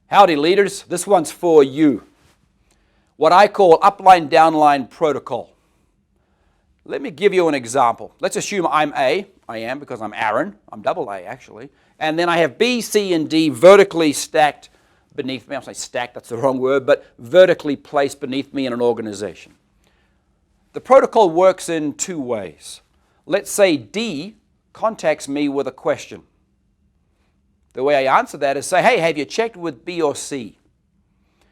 Howdy leaders, this one's for you. What I call upline downline protocol. Let me give you an example. Let's assume I'm A. I am because I'm Aaron. I'm double A actually. And then I have B, C, and D vertically stacked beneath me. I'm saying stacked, that's the wrong word, but vertically placed beneath me in an organization. The protocol works in two ways. Let's say D contacts me with a question. The way I answer that is say, hey, have you checked with B or C?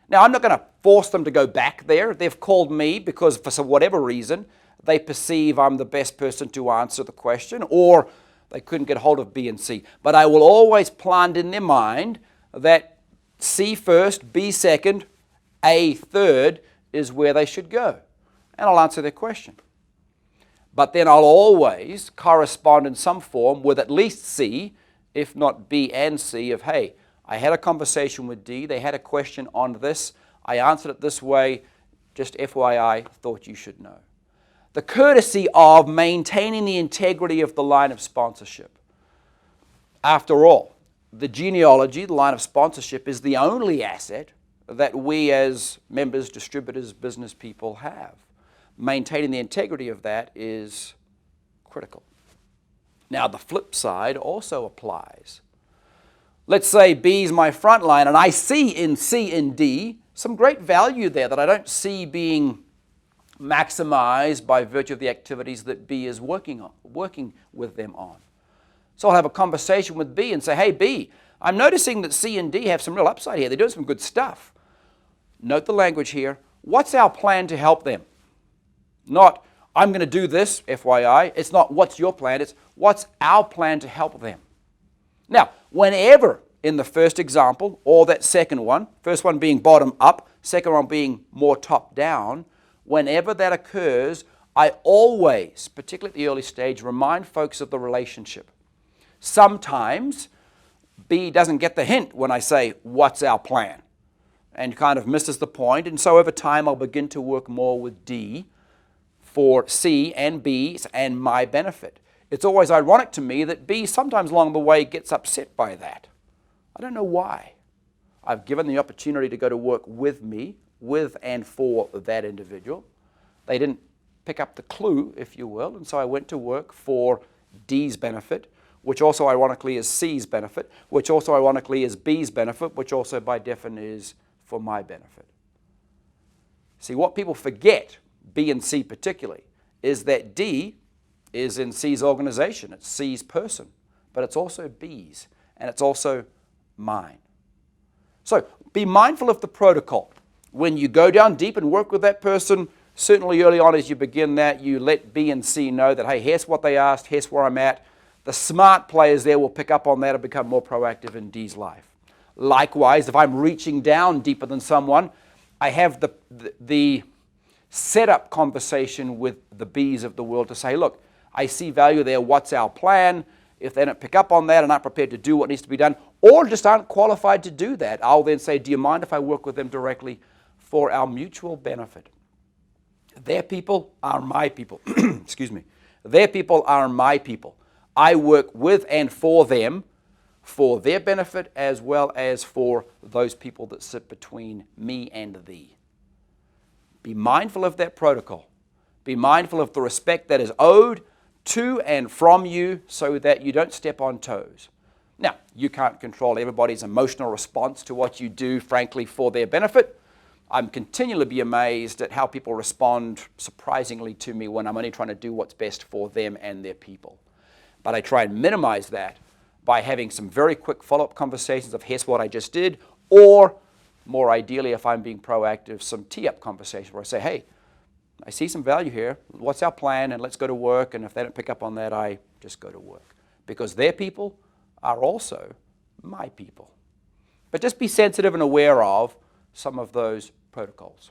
Now, I'm not going to force them to go back there. They've called me because for whatever reason, they perceive I'm the best person to answer the question, or they couldn't get hold of B and C. But I will always plant in their mind that C first, B second, A third is where they should go. And I'll answer their question. But then I'll always correspond in some form with at least C, if not B and C, of, hey, I had a conversation with D, they had a question on this, I answered it this way, just FYI, thought you should know. The courtesy of maintaining the integrity of the line of sponsorship. After all, the genealogy, the line of sponsorship, is the only asset that we as members, distributors, business people have. Maintaining the integrity of that is critical. Now, the flip side also applies. Let's say B is my front line, and I see in C and D some great value there that I don't see being maximized by virtue of the activities that B is working with them on. So I'll have a conversation with B and say, hey, B, I'm noticing that C and D have some real upside here. They're doing some good stuff. Note the language here. What's our plan to help them? Not, I'm going to do this, FYI. It's not what's your plan, it's what's our plan to help them. Now, whenever in the first example or that second one, first one being bottom up, second one being more top down, whenever that occurs, I always, particularly at the early stage, remind folks of the relationship. Sometimes B doesn't get the hint when I say, what's our plan? And kind of misses the point. And so over time, I'll begin to work more with D for C and B and my benefit. It's always ironic to me that B sometimes along the way gets upset by that. I don't know why. I've given the opportunity to go to work with me, with and for that individual. They didn't pick up the clue, if you will, and so I went to work for D's benefit, which also ironically is C's benefit, which also ironically is B's benefit, which also by definition is for my benefit. See, what people forget, B and C particularly, is that D is in C's organization. It's C's person, but it's also B's, and it's also mine. So be mindful of the protocol. When you go down deep and work with that person, certainly early on as you begin that, you let B and C know that, hey, here's what they asked, here's where I'm at. The smart players there will pick up on that and become more proactive in D's life. Likewise, if I'm reaching down deeper than someone, I have the setup conversation with the B's of the world to say, look, I see value there, what's our plan? If they don't pick up on that and aren't prepared to do what needs to be done, or just aren't qualified to do that, I'll then say, do you mind if I work with them directly for our mutual benefit? Their people are my people. Excuse me. Their people are my people. I work with and for them for their benefit as well as for those people that sit between me and thee. Be mindful of that protocol. Be mindful of the respect that is owed to and from you so that you don't step on toes. Now, you can't control everybody's emotional response to what you do, frankly, for their benefit. I'm continually be amazed at how people respond surprisingly to me when I'm only trying to do what's best for them and their people. But I try and minimize that by having some very quick follow-up conversations of here's what I just did, or more ideally, if I'm being proactive, some tee-up conversations where I say, hey, I see some value here. What's our plan? And let's go to work. And if they don't pick up on that, I just go to work. Because their people are also my people. But just be sensitive and aware of some of those protocols.